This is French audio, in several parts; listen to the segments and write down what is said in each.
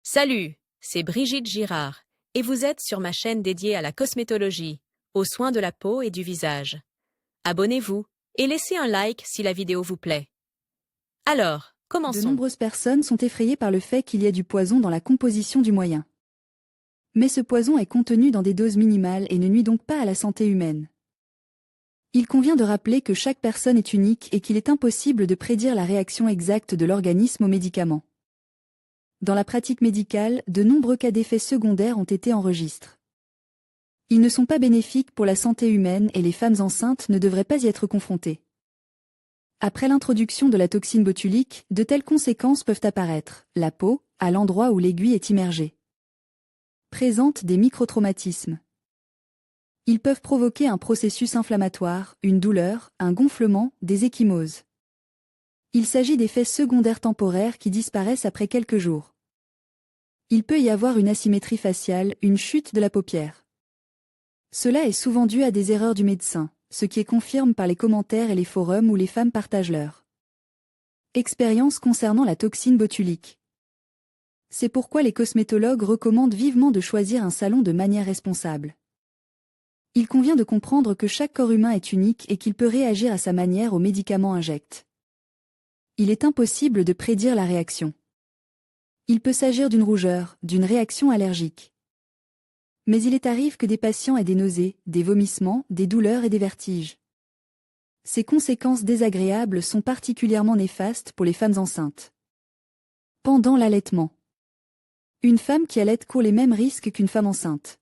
Salut, c'est Brigitte Girard, et vous êtes sur ma chaîne dédiée à la cosmétologie, aux soins de la peau et du visage. Abonnez-vous et laissez un like si la vidéo vous plaît. Alors, De commençons. nombreuses personnes sont effrayées par le fait qu'il y ait du poison dans la composition du moyen. Mais ce poison est contenu dans des doses minimales et ne nuit donc pas à la santé humaine. Il convient de rappeler que chaque personne est unique et qu'il est impossible de prédire la réaction exacte de l'organisme aux médicaments. Dans la pratique médicale, de nombreux cas d'effets secondaires ont été enregistrés. Ils ne sont pas bénéfiques pour la santé humaine et les femmes enceintes ne devraient pas y être confrontées. Après l'introduction de la toxine botulique, de telles conséquences peuvent apparaître: la peau, à l'endroit où l'aiguille est immergée, présente des microtraumatismes. Ils peuvent provoquer un processus inflammatoire, une douleur, un gonflement, des ecchymoses. Il s'agit d'effets secondaires temporaires qui disparaissent après quelques jours. Il peut y avoir une asymétrie faciale, une chute de la paupière. Cela est souvent dû à des erreurs du médecin, ce qui est confirmé par les commentaires et les forums où les femmes partagent leur expérience concernant la toxine botulique. C'est pourquoi les cosmétologues recommandent vivement de choisir un salon de manière responsable. Il convient de comprendre que chaque corps humain est unique et qu'il peut réagir à sa manière aux médicaments injectés. Il est impossible de prédire la réaction. Il peut s'agir d'une rougeur, d'une réaction allergique. Mais il arrive que des patients aient des nausées, des vomissements, des douleurs et des vertiges. Ces conséquences désagréables sont particulièrement néfastes pour les femmes enceintes. Pendant l'allaitement, une femme qui allaite court les mêmes risques qu'une femme enceinte.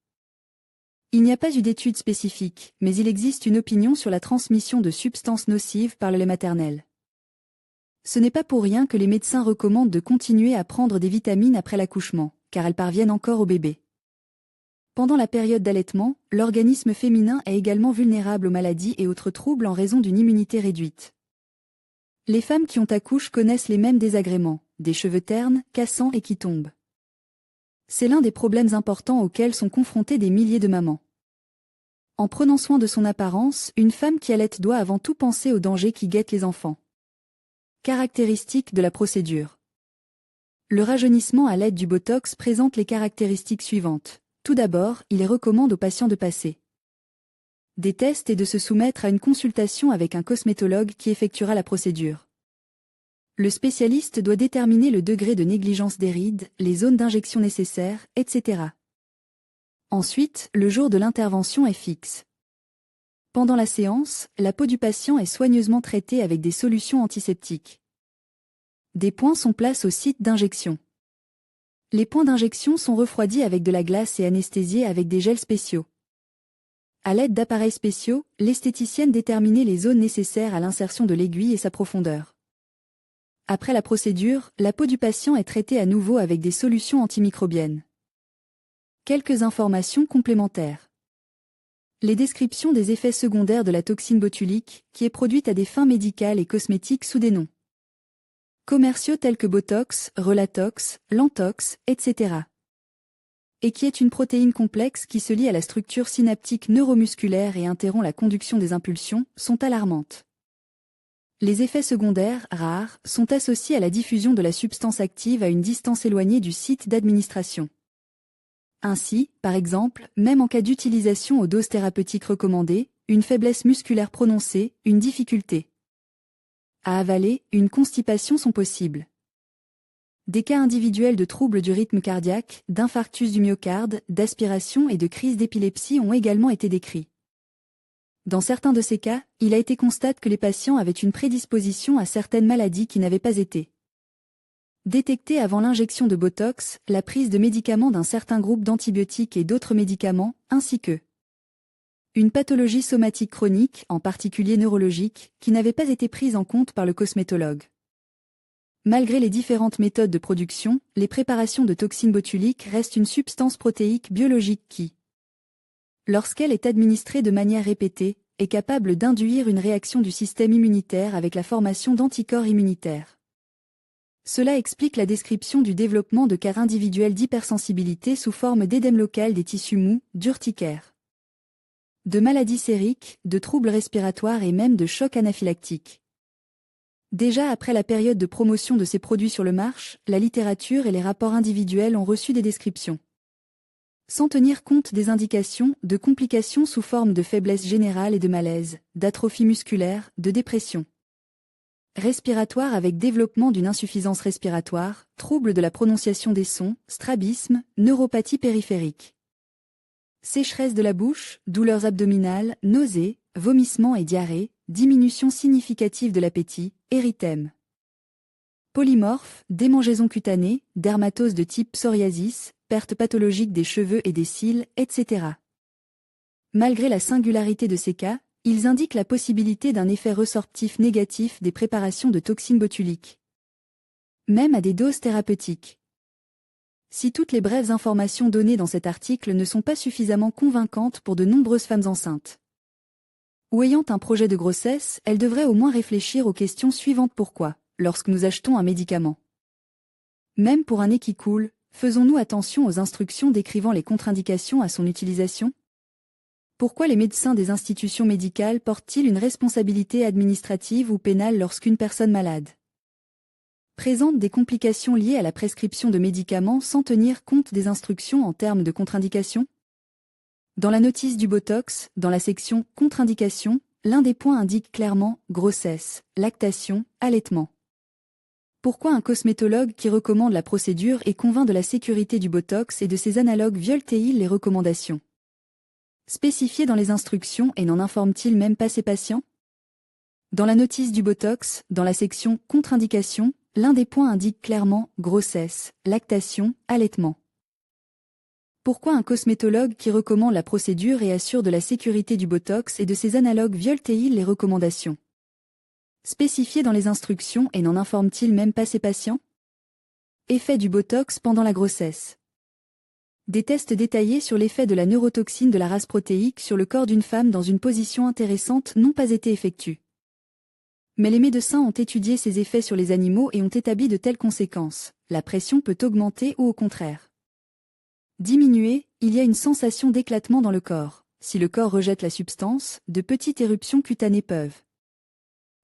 Il n'y a pas eu d'études spécifiques, mais il existe une opinion sur la transmission de substances nocives par le lait maternel. Ce n'est pas pour rien que les médecins recommandent de continuer à prendre des vitamines après l'accouchement, car elles parviennent encore au bébé. Pendant la période d'allaitement, l'organisme féminin est également vulnérable aux maladies et autres troubles en raison d'une immunité réduite. Les femmes qui ont accouché connaissent les mêmes désagréments, des cheveux ternes, cassants et qui tombent. C'est l'un des problèmes importants auxquels sont confrontées des milliers de mamans. En prenant soin de son apparence, une femme qui allaite doit avant tout penser aux dangers qui guettent les enfants. Caractéristiques de la procédure. Le rajeunissement à l'aide du Botox présente les caractéristiques suivantes. Tout d'abord, il recommande aux patients de passer des tests et de se soumettre à une consultation avec un cosmétologue qui effectuera la procédure. Le spécialiste doit déterminer le degré de négligence des rides, les zones d'injection nécessaires, etc. Ensuite, le jour de l'intervention est fixe. Pendant la séance, la peau du patient est soigneusement traitée avec des solutions antiseptiques. Des points sont placés au site d'injection. Les points d'injection sont refroidis avec de la glace et anesthésiés avec des gels spéciaux. À l'aide d'appareils spéciaux, l'esthéticienne détermine les zones nécessaires à l'insertion de l'aiguille et sa profondeur. Après la procédure, la peau du patient est traitée à nouveau avec des solutions antimicrobiennes. Quelques informations complémentaires. Les descriptions des effets secondaires de la toxine botulique, qui est produite à des fins médicales et cosmétiques sous des noms commerciaux tels que Botox, Relatox, Lantox, etc. Et qui est une protéine complexe qui se lie à la structure synaptique neuromusculaire et interrompt la conduction des impulsions, sont alarmantes. Les effets secondaires, rares, sont associés à la diffusion de la substance active à une distance éloignée du site d'administration. Ainsi, par exemple, même en cas d'utilisation aux doses thérapeutiques recommandées, une faiblesse musculaire prononcée, une difficulté à avaler, une constipation sont possibles. Des cas individuels de troubles du rythme cardiaque, d'infarctus du myocarde, d'aspiration et de crise d'épilepsie ont également été décrits. Dans certains de ces cas, il a été constaté que les patients avaient une prédisposition à certaines maladies qui n'avaient pas été détectées avant l'injection de Botox, la prise de médicaments d'un certain groupe d'antibiotiques et d'autres médicaments, ainsi que une pathologie somatique chronique, en particulier neurologique, qui n'avait pas été prise en compte par le cosmétologue. Malgré les différentes méthodes de production, les préparations de toxine botulique restent une substance protéique biologique qui, lorsqu'elle est administrée de manière répétée, est capable d'induire une réaction du système immunitaire avec la formation d'anticorps immunitaires. Cela explique la description du développement de cas individuels d'hypersensibilité sous forme d'édème local des tissus mous, d'urticaire, de maladies sériques, de troubles respiratoires et même de chocs anaphylactiques. Déjà après la période de promotion de ces produits sur le marché, la littérature et les rapports individuels ont reçu des descriptions. Sans tenir compte des indications, de complications sous forme de faiblesse générale et de malaise, d'atrophie musculaire, de dépression respiratoire avec développement d'une insuffisance respiratoire, trouble de la prononciation des sons, strabisme, neuropathie périphérique. Sécheresse de la bouche, douleurs abdominales, nausées, vomissements et diarrhée, diminution significative de l'appétit, érythème. Polymorphe, démangeaison cutanée, dermatose de type psoriasis, perte pathologique des cheveux et des cils, etc. Malgré la singularité de ces cas, ils indiquent la possibilité d'un effet ressorptif négatif des préparations de toxines botuliques, même à des doses thérapeutiques. Si toutes les brèves informations données dans cet article ne sont pas suffisamment convaincantes pour de nombreuses femmes enceintes ou ayant un projet de grossesse, elles devraient au moins réfléchir aux questions suivantes. Pourquoi, lorsque nous achetons un médicament, même pour un nez qui coule, faisons-nous attention aux instructions décrivant les contre-indications à son utilisation? Pourquoi les médecins des institutions médicales portent-ils une responsabilité administrative ou pénale lorsqu'une personne malade présente des complications liées à la prescription de médicaments sans tenir compte des instructions en termes de contre-indications? Dans la notice du Botox, dans la section « Contre-indications », l'un des points indique clairement « grossesse, lactation, allaitement ». Pourquoi un cosmétologue qui recommande la procédure et convainc de la sécurité du Botox et de ses analogues viole-t-il les recommandations spécifiées dans les instructions et n'en informe-t-il même pas ses patients? Dans la notice du Botox, dans la section « Contre-indications », l'un des points indique clairement « grossesse, lactation, allaitement ». Pourquoi un cosmétologue qui recommande la procédure et assure de la sécurité du Botox et de ses analogues viole-t-il les recommandations spécifiées dans les instructions et n'en informe-t-il même pas ses patients? Effet du Botox pendant la grossesse. Des tests détaillés sur l'effet de la neurotoxine de la race protéique sur le corps d'une femme dans une position intéressante n'ont pas été effectués. Mais les médecins ont étudié ces effets sur les animaux et ont établi de telles conséquences. La pression peut augmenter ou au contraire diminuer, il y a une sensation d'éclatement dans le corps. Si le corps rejette la substance, de petites éruptions cutanées peuvent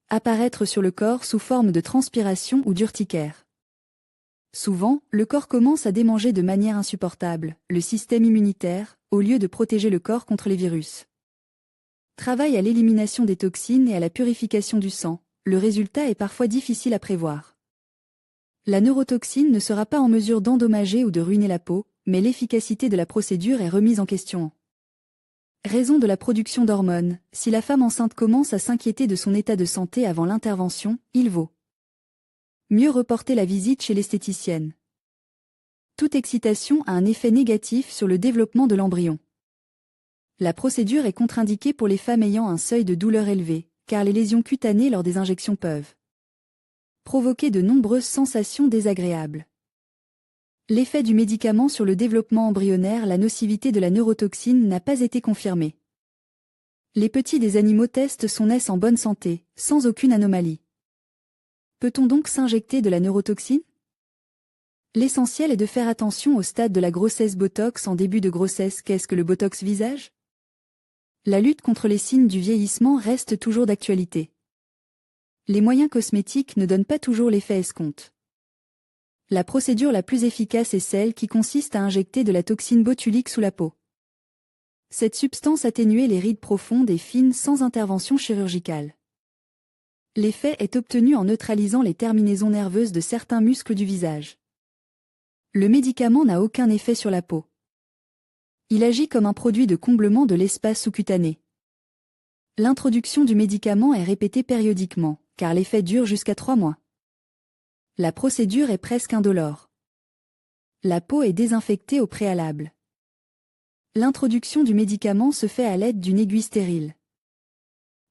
apparaître sur le corps sous forme de transpiration ou d'urticaire. Souvent, le corps commence à démanger de manière insupportable. Le système immunitaire, au lieu de protéger le corps contre les virus, travaille à l'élimination des toxines et à la purification du sang. Le résultat est parfois difficile à prévoir. La neurotoxine ne sera pas en mesure d'endommager ou de ruiner la peau, mais l'efficacité de la procédure est remise en question. Raison de la production d'hormones. Si la femme enceinte commence à s'inquiéter de son état de santé avant l'intervention, il vaut mieux reporter la visite chez l'esthéticienne. Toute excitation a un effet négatif sur le développement de l'embryon. La procédure est contre-indiquée pour les femmes ayant un seuil de douleur élevé, car les lésions cutanées lors des injections peuvent provoquer de nombreuses sensations désagréables. L'effet du médicament sur le développement embryonnaire. La nocivité de la neurotoxine n'a pas été confirmée. Les petits des animaux testes naissent en bonne santé, sans aucune anomalie. Peut-on donc s'injecter de la neurotoxine? L'essentiel est de faire attention au stade de la grossesse. Botox en début de grossesse. Qu'est-ce que le Botox visage? La lutte contre les signes du vieillissement reste toujours d'actualité. Les moyens cosmétiques ne donnent pas toujours l'effet escompté. La procédure la plus efficace est celle qui consiste à injecter de la toxine botulique sous la peau. Cette substance atténue les rides profondes et fines sans intervention chirurgicale. L'effet est obtenu en neutralisant les terminaisons nerveuses de certains muscles du visage. Le médicament n'a aucun effet sur la peau. Il agit comme un produit de comblement de l'espace sous-cutané. L'introduction du médicament est répétée périodiquement, car l'effet dure jusqu'à 3 mois. La procédure est presque indolore. La peau est désinfectée au préalable. L'introduction du médicament se fait à l'aide d'une aiguille stérile.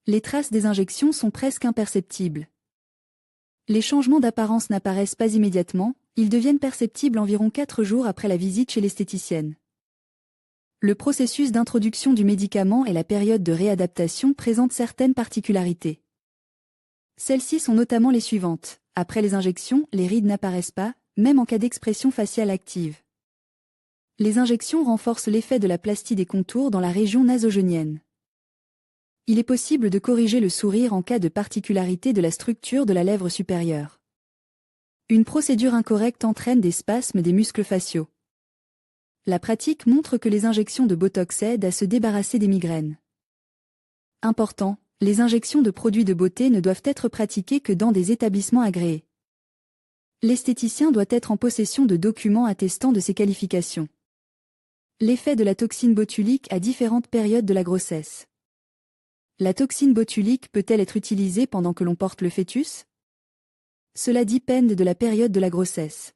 Les traces des injections sont presque imperceptibles. Les changements d'apparence n'apparaissent pas immédiatement, ils deviennent perceptibles environ 4 jours après la visite chez l'esthéticienne. Le processus d'introduction du médicament et la période de réadaptation présentent certaines particularités. Celles-ci sont notamment les suivantes. Après les injections, les rides n'apparaissent pas, même en cas d'expression faciale active. Les injections renforcent l'effet de la plastie des contours dans la région nasogénienne. Il est possible de corriger le sourire en cas de particularité de la structure de la lèvre supérieure. Une procédure incorrecte entraîne des spasmes des muscles faciaux. La pratique montre que les injections de Botox aident à se débarrasser des migraines. Important, les injections de produits de beauté ne doivent être pratiquées que dans des établissements agréés. L'esthéticien doit être en possession de documents attestant de ses qualifications. L'effet de la toxine botulique à différentes périodes de la grossesse. La toxine botulique peut-elle être utilisée pendant que l'on porte le fœtus? Cela dépend de la période de la grossesse.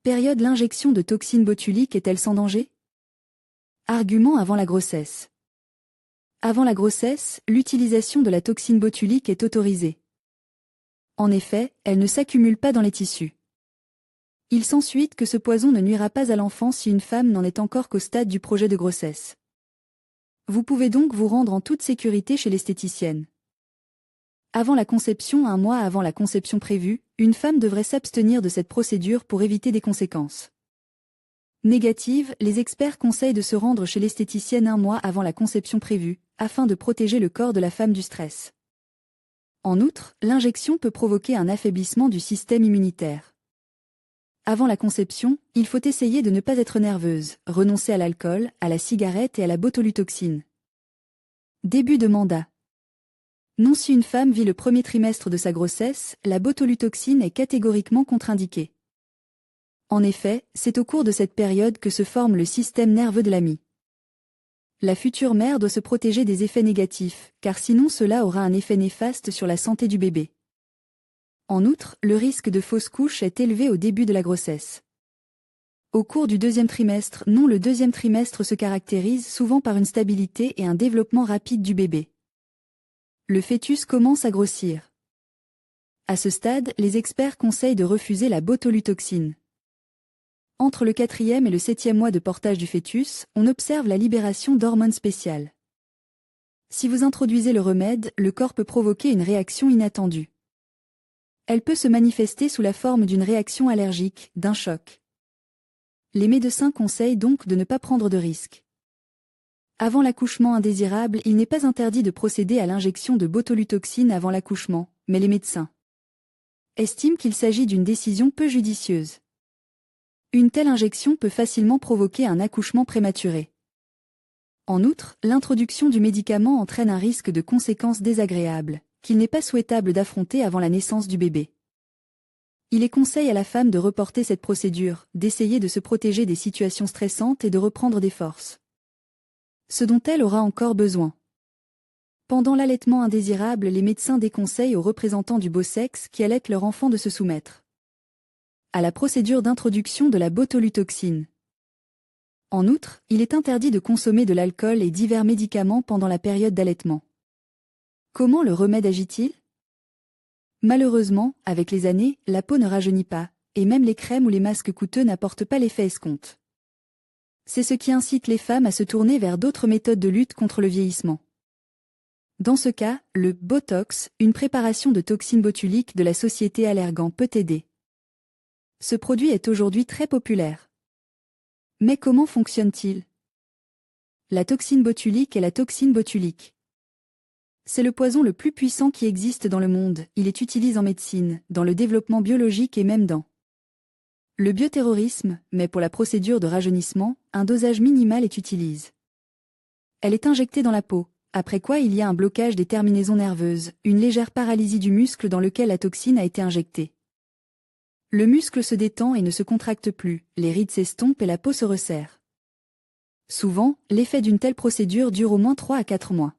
Période. L'injection de toxine botulique est-elle sans danger? Argument avant la grossesse. Avant la grossesse, l'utilisation de la toxine botulique est autorisée. En effet, elle ne s'accumule pas dans les tissus. Il s'ensuit que ce poison ne nuira pas à l'enfant si une femme n'en est encore qu'au stade du projet de grossesse. Vous pouvez donc vous rendre en toute sécurité chez l'esthéticienne. Avant la conception, 1 mois avant la conception prévue, une femme devrait s'abstenir de cette procédure pour éviter des conséquences négatives. Les experts conseillent de se rendre chez l'esthéticienne 1 mois avant la conception prévue, afin de protéger le corps de la femme du stress. En outre, l'injection peut provoquer un affaiblissement du système immunitaire. Avant la conception, il faut essayer de ne pas être nerveuse, renoncer à l'alcool, à la cigarette et à la botulotoxine. Début de mandat. Non, si une femme vit le premier trimestre de sa grossesse, la botulotoxine est catégoriquement contre-indiquée. En effet, c'est au cours de cette période que se forme le système nerveux de la mie. La future mère doit se protéger des effets négatifs, car sinon cela aura un effet néfaste sur la santé du bébé. En outre, le risque de fausse couche est élevé au début de la grossesse. Au cours du 2e trimestre, non, le 2e trimestre se caractérise souvent par une stabilité et un développement rapide du bébé. Le fœtus commence à grossir. À ce stade, les experts conseillent de refuser la botulotoxine. Entre le 4e et le 7e mois de portage du fœtus, on observe la libération d'hormones spéciales. Si vous introduisez le remède, le corps peut provoquer une réaction inattendue. Elle peut se manifester sous la forme d'une réaction allergique, d'un choc. Les médecins conseillent donc de ne pas prendre de risques. Avant l'accouchement indésirable, il n'est pas interdit de procéder à l'injection de botulotoxine avant l'accouchement, mais les médecins estiment qu'il s'agit d'une décision peu judicieuse. Une telle injection peut facilement provoquer un accouchement prématuré. En outre, l'introduction du médicament entraîne un risque de conséquences désagréables, qu'il n'est pas souhaitable d'affronter avant la naissance du bébé. Il est conseillé à la femme de reporter cette procédure, d'essayer de se protéger des situations stressantes et de reprendre des forces. Ce dont elle aura encore besoin. Pendant l'allaitement indésirable, les médecins déconseillent aux représentants du beau sexe qui allaitent leur enfant de se soumettre à la procédure d'introduction de la botulotoxine. En outre, il est interdit de consommer de l'alcool et divers médicaments pendant la période d'allaitement. Comment le remède agit-il? Malheureusement, avec les années, la peau ne rajeunit pas, et même les crèmes ou les masques coûteux n'apportent pas l'effet escompte. C'est ce qui incite les femmes à se tourner vers d'autres méthodes de lutte contre le vieillissement. Dans ce cas, le Botox, une préparation de toxine botulique de la société Allergan, peut aider. Ce produit est aujourd'hui très populaire. Mais comment fonctionne-t-il? La toxine botulique est la toxine botulique. C'est le poison le plus puissant qui existe dans le monde. Il est utilisé en médecine, dans le développement biologique et même dans le bioterrorisme, mais pour la procédure de rajeunissement, un dosage minimal est utilisé. Elle est injectée dans la peau, après quoi il y a un blocage des terminaisons nerveuses, une légère paralysie du muscle dans lequel la toxine a été injectée. Le muscle se détend et ne se contracte plus, les rides s'estompent et la peau se resserre. Souvent, l'effet d'une telle procédure dure au moins 3 à 4 mois.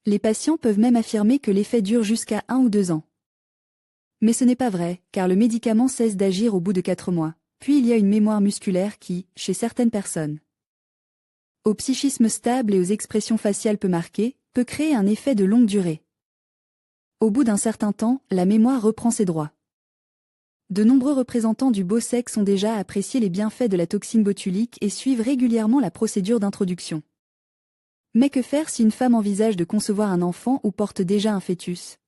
Les patients peuvent même affirmer que l'effet dure jusqu'à 1 ou 2 ans. Mais ce n'est pas vrai, car le médicament cesse d'agir au bout de 4 mois, puis il y a une mémoire musculaire qui, chez certaines personnes, au psychisme stable et aux expressions faciales peu marquées, peut créer un effet de longue durée. Au bout d'un certain temps, la mémoire reprend ses droits. De nombreux représentants du beau sexe ont déjà apprécié les bienfaits de la toxine botulique et suivent régulièrement la procédure d'introduction. Mais que faire si une femme envisage de concevoir un enfant ou porte déjà un fœtus?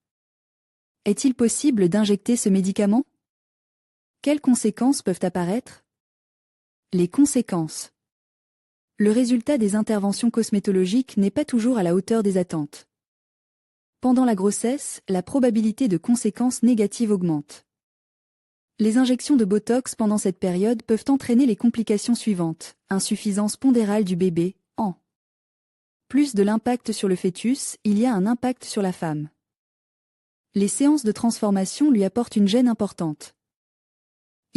Est-il possible d'injecter ce médicament? Quelles conséquences peuvent apparaître? Les conséquences. Le résultat des interventions cosmétologiques n'est pas toujours à la hauteur des attentes. Pendant la grossesse, la probabilité de conséquences négatives augmente. Les injections de Botox pendant cette période peuvent entraîner les complications suivantes: insuffisance pondérale du bébé, en plus de l'impact sur le fœtus, il y a un impact sur la femme. Les séances de transformation lui apportent une gêne importante.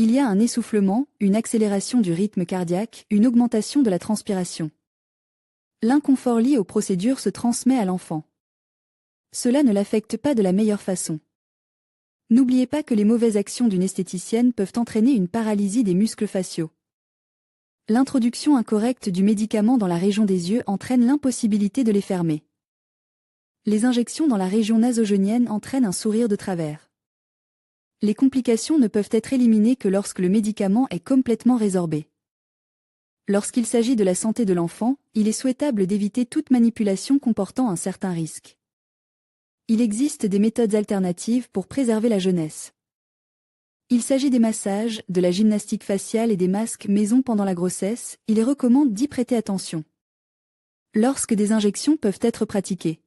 Il y a un essoufflement, une accélération du rythme cardiaque, une augmentation de la transpiration. L'inconfort lié aux procédures se transmet à l'enfant. Cela ne l'affecte pas de la meilleure façon. N'oubliez pas que les mauvaises actions d'une esthéticienne peuvent entraîner une paralysie des muscles faciaux. L'introduction incorrecte du médicament dans la région des yeux entraîne l'impossibilité de les fermer. Les injections dans la région nasogénienne entraînent un sourire de travers. Les complications ne peuvent être éliminées que lorsque le médicament est complètement résorbé. Lorsqu'il s'agit de la santé de l'enfant, il est souhaitable d'éviter toute manipulation comportant un certain risque. Il existe des méthodes alternatives pour préserver la jeunesse. Il s'agit des massages, de la gymnastique faciale et des masques maison pendant la grossesse, il est recommandé d'y prêter attention. Lorsque des injections peuvent être pratiquées.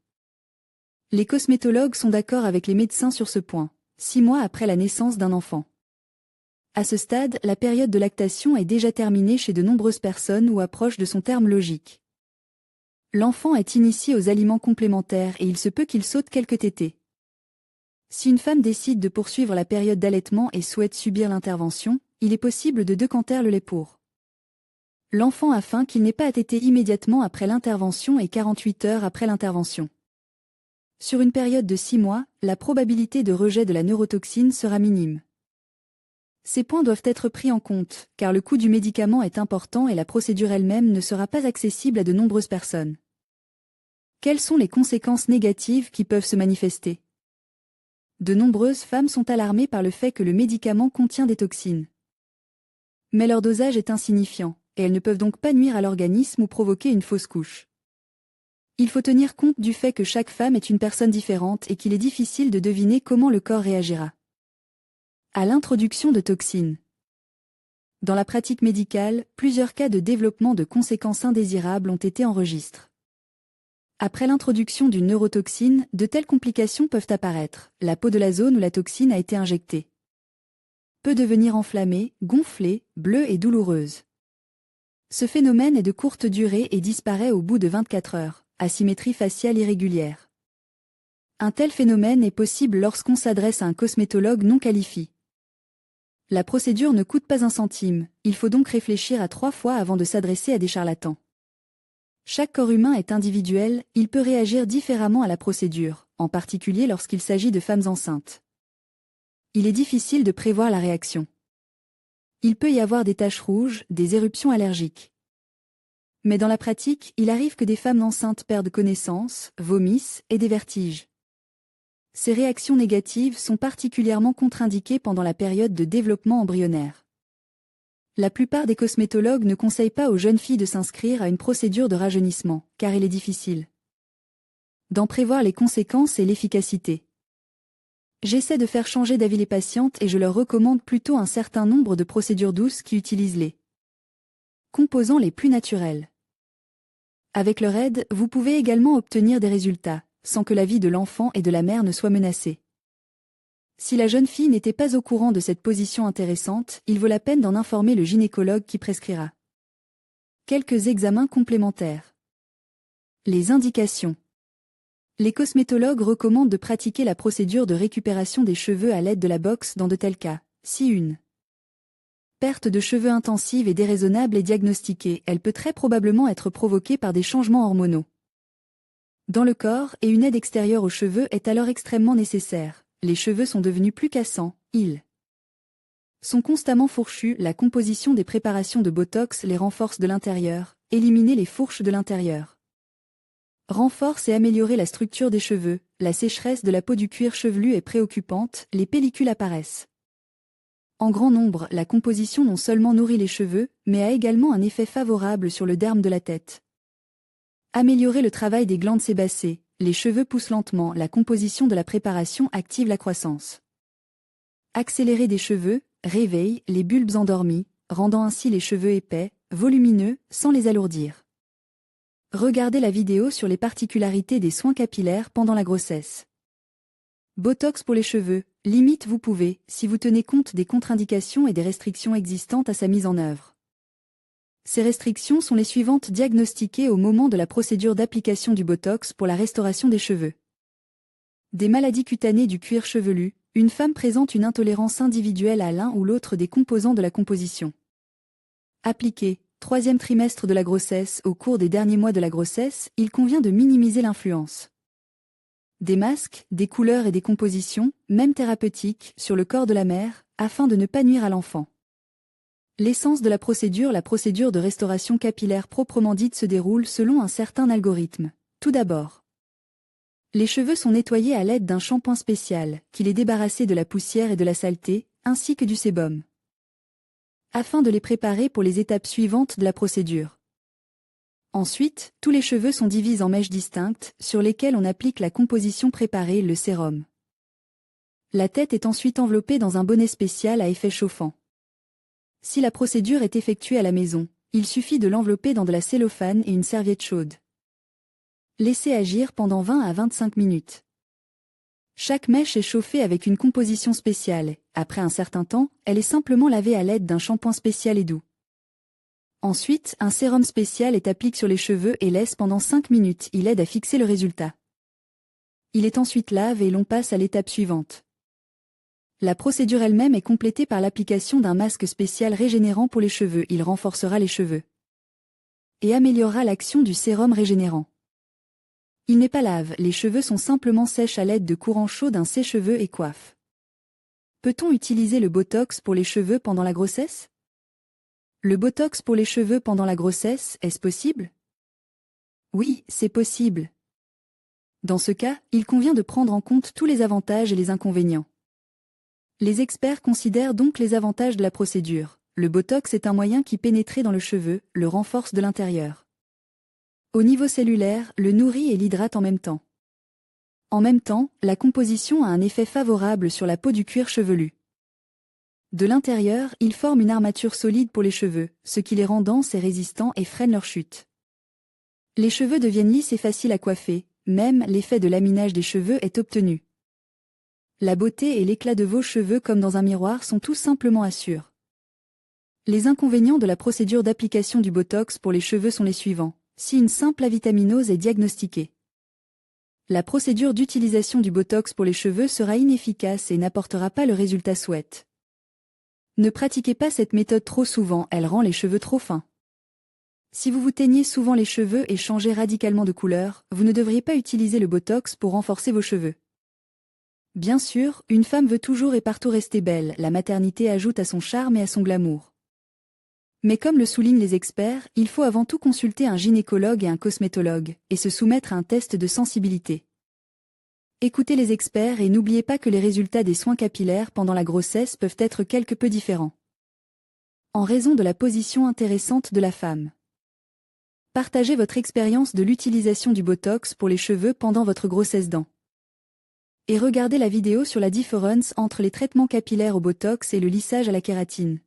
Les cosmétologues sont d'accord avec les médecins sur ce point, 6 mois après la naissance d'un enfant. À ce stade, la période de lactation est déjà terminée chez de nombreuses personnes ou approche de son terme logique. L'enfant est initié aux aliments complémentaires et il se peut qu'il saute quelques tétées. Si une femme décide de poursuivre la période d'allaitement et souhaite subir l'intervention, il est possible de décanter le lait pour l'enfant afin qu'il n'ait pas à téter immédiatement après l'intervention et 48 heures après l'intervention. Sur une période de 6 mois, la probabilité de rejet de la neurotoxine sera minime. Ces points doivent être pris en compte, car le coût du médicament est important et la procédure elle-même ne sera pas accessible à de nombreuses personnes. Quelles sont les conséquences négatives qui peuvent se manifester? De nombreuses femmes sont alarmées par le fait que le médicament contient des toxines. Mais leur dosage est insignifiant, et elles ne peuvent donc pas nuire à l'organisme ou provoquer une fausse couche. Il faut tenir compte du fait que chaque femme est une personne différente et qu'il est difficile de deviner comment le corps réagira à l'introduction de toxines. Dans la pratique médicale, plusieurs cas de développement de conséquences indésirables ont été enregistrés. Après l'introduction d'une neurotoxine, de telles complications peuvent apparaître. La peau de la zone où la toxine a été injectée peut devenir enflammée, gonflée, bleue et douloureuse. Ce phénomène est de courte durée et disparaît au bout de 24 heures. Asymétrie faciale irrégulière. Un tel phénomène est possible lorsqu'on s'adresse à un cosmétologue non qualifié. La procédure ne coûte pas un centime, il faut donc réfléchir à 3 fois avant de s'adresser à des charlatans. Chaque corps humain est individuel, il peut réagir différemment à la procédure, en particulier lorsqu'il s'agit de femmes enceintes. Il est difficile de prévoir la réaction. Il peut y avoir des taches rouges, des éruptions allergiques. Mais dans la pratique, il arrive que des femmes enceintes perdent connaissance, vomissent et des vertiges. Ces réactions négatives sont particulièrement contre-indiquées pendant la période de développement embryonnaire. La plupart des cosmétologues ne conseillent pas aux jeunes filles de s'inscrire à une procédure de rajeunissement, car il est difficile d'en prévoir les conséquences et l'efficacité. J'essaie de faire changer d'avis les patientes et je leur recommande plutôt un certain nombre de procédures douces qui utilisent les composants les plus naturels. Avec leur aide, vous pouvez également obtenir des résultats, sans que la vie de l'enfant et de la mère ne soit menacée. Si la jeune fille n'était pas au courant de cette position intéressante, il vaut la peine d'en informer le gynécologue qui prescrira quelques examens complémentaires. Les indications. Les cosmétologues recommandent de pratiquer la procédure de récupération des cheveux à l'aide de la boxe dans de tels cas. Si une perte de cheveux intensive et déraisonnable est diagnostiquée, elle peut très probablement être provoquée par des changements hormonaux dans le corps et une aide extérieure aux cheveux est alors extrêmement nécessaire. Les cheveux sont devenus plus cassants, ils sont constamment fourchus, la composition des préparations de Botox les renforce de l'intérieur, éliminer les fourches de l'intérieur renforce et améliorer la structure des cheveux, la sécheresse de la peau du cuir chevelu est préoccupante, les pellicules apparaissent en grand nombre, la composition non seulement nourrit les cheveux, mais a également un effet favorable sur le derme de la tête. Améliorer le travail des glandes sébacées, les cheveux poussent lentement, la composition de la préparation active la croissance. Accélérer des cheveux, réveille les bulbes endormis, rendant ainsi les cheveux épais, volumineux, sans les alourdir. Regardez la vidéo sur les particularités des soins capillaires pendant la grossesse. Botox pour les cheveux, limite vous pouvez, si vous tenez compte des contre-indications et des restrictions existantes à sa mise en œuvre. Ces restrictions sont les suivantes diagnostiquées au moment de la procédure d'application du Botox pour la restauration des cheveux. Des maladies cutanées du cuir chevelu, une femme présente une intolérance individuelle à l'un ou l'autre des composants de la composition. Appliqué, 3e trimestre de la grossesse, au cours des derniers mois de la grossesse, il convient de minimiser l'influence des masques, des couleurs et des compositions, même thérapeutiques, sur le corps de la mère, afin de ne pas nuire à l'enfant. L'essence de la procédure de restauration capillaire proprement dite se déroule selon un certain algorithme. Tout d'abord, les cheveux sont nettoyés à l'aide d'un shampoing spécial, qui les débarrasse de la poussière et de la saleté, ainsi que du sébum, afin de les préparer pour les étapes suivantes de la procédure. Ensuite, tous les cheveux sont divisés en mèches distinctes, sur lesquelles on applique la composition préparée, le sérum. La tête est ensuite enveloppée dans un bonnet spécial à effet chauffant. Si la procédure est effectuée à la maison, il suffit de l'envelopper dans de la cellophane et une serviette chaude. Laissez agir pendant 20 à 25 minutes. Chaque mèche est chauffée avec une composition spéciale. Après un certain temps, elle est simplement lavée à l'aide d'un shampoing spécial et doux. Ensuite, un sérum spécial est appliqué sur les cheveux et laisse pendant 5 minutes. Il aide à fixer le résultat. Il est ensuite lavé et l'on passe à l'étape suivante. La procédure elle-même est complétée par l'application d'un masque spécial régénérant pour les cheveux. Il renforcera les cheveux et améliorera l'action du sérum régénérant. Il n'est pas lave, les cheveux sont simplement sèches à l'aide de courants chauds d'un sèche-cheveux et coiffe. Peut-on utiliser le Botox pour les cheveux pendant la grossesse? Le Botox pour les cheveux pendant la grossesse, est-ce possible? Oui, c'est possible. Dans ce cas, il convient de prendre en compte tous les avantages et les inconvénients. Les experts considèrent donc les avantages de la procédure. Le Botox est un moyen qui pénètre dans le cheveu, le renforce de l'intérieur. Au niveau cellulaire, le nourrit et l'hydrate en même temps. En même temps, la composition a un effet favorable sur la peau du cuir chevelu. De l'intérieur, il forme une armature solide pour les cheveux, ce qui les rend denses et résistants et freine leur chute. Les cheveux deviennent lisses et faciles à coiffer, même l'effet de laminage des cheveux est obtenu. La beauté et l'éclat de vos cheveux comme dans un miroir sont tout simplement assurés. Les inconvénients de la procédure d'application du Botox pour les cheveux sont les suivants. Si une simple avitaminose est diagnostiquée, la procédure d'utilisation du Botox pour les cheveux sera inefficace et n'apportera pas le résultat souhaité. Ne pratiquez pas cette méthode trop souvent, elle rend les cheveux trop fins. Si vous vous teignez souvent les cheveux et changez radicalement de couleur, vous ne devriez pas utiliser le Botox pour renforcer vos cheveux. Bien sûr, une femme veut toujours et partout rester belle, la maternité ajoute à son charme et à son glamour. Mais comme le soulignent les experts, il faut avant tout consulter un gynécologue et un cosmétologue, et se soumettre à un test de sensibilité. Écoutez les experts et n'oubliez pas que les résultats des soins capillaires pendant la grossesse peuvent être quelque peu différents, en raison de la position intéressante de la femme. Partagez votre expérience de l'utilisation du Botox pour les cheveux pendant votre grossesse et regardez la vidéo sur la différence entre les traitements capillaires au Botox et le lissage à la kératine.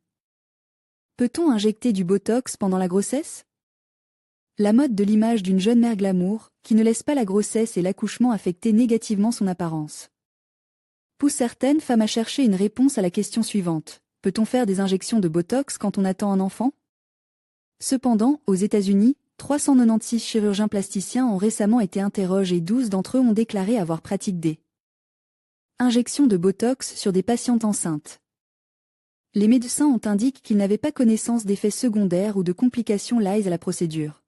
Peut-on injecter du Botox pendant la grossesse? La mode de l'image d'une jeune mère glamour, qui ne laisse pas la grossesse et l'accouchement affecter négativement son apparence, pousse certaines femmes à chercher une réponse à la question suivante. Peut-on faire des injections de Botox quand on attend un enfant? Cependant, aux États-Unis, 396 chirurgiens plasticiens ont récemment été interrogés et 12 d'entre eux ont déclaré avoir pratiqué des injections de Botox sur des patientes enceintes. Les médecins ont indiqué qu'ils n'avaient pas connaissance d'effets secondaires ou de complications liées à la procédure.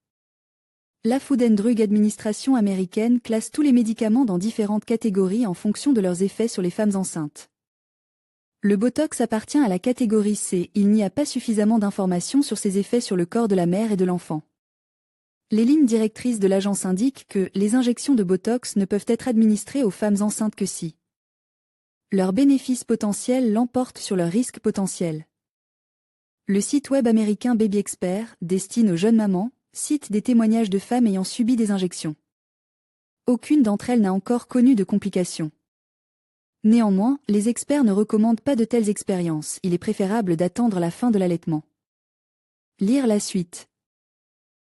La Food and Drug Administration américaine classe tous les médicaments dans différentes catégories en fonction de leurs effets sur les femmes enceintes. Le Botox appartient à la catégorie C, il n'y a pas suffisamment d'informations sur ses effets sur le corps de la mère et de l'enfant. Les lignes directrices de l'agence indiquent que les injections de Botox ne peuvent être administrées aux femmes enceintes que si leurs bénéfices potentiels l'emportent sur leurs risques potentiels. Le site web américain Baby Expert, destiné aux jeunes mamans, cite des témoignages de femmes ayant subi des injections. Aucune d'entre elles n'a encore connu de complications. Néanmoins, les experts ne recommandent pas de telles expériences, il est préférable d'attendre la fin de l'allaitement. Lire la suite.